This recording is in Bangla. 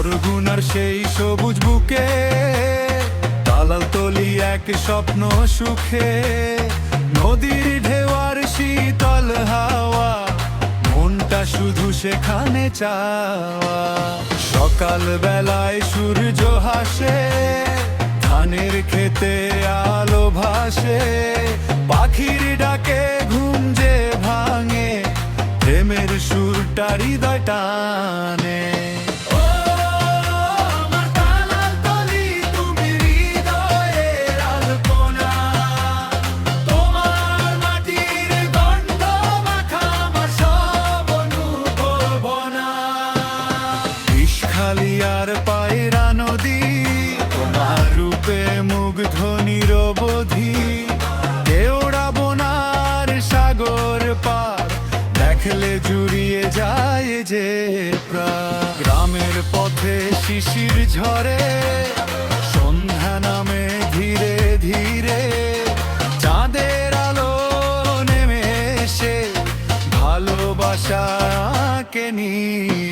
বরগুনার সেই সবুজ বুকে দালাল তলি এক স্বপ্ন সুখে, নদীর ঢেউয়ার শীতল হাওয়া, মনটা শুধু সেখানে চাওয়া। সকাল বেলায় সূর্য হাসে, ধানের খেতে আলো ভাসে, পাখির ডাকে ঘুম যে ভাঙে, প্রেমের সুরটা হৃদয় টানে। খালিয়ার পায়রা নদী, তোমার রূপে মুগ্ধ নিরবধি, কেওড়া বোনার সাগর পার, দেখলে জুড়িয়ে যায় যে প্রাণ। গ্রামের পথে শিশির ঝরে, সন্ধ্যা নামে ধীরে ধীরে, চাঁদের আলো নেমে এসে ভালোবাসাকে নিয়ে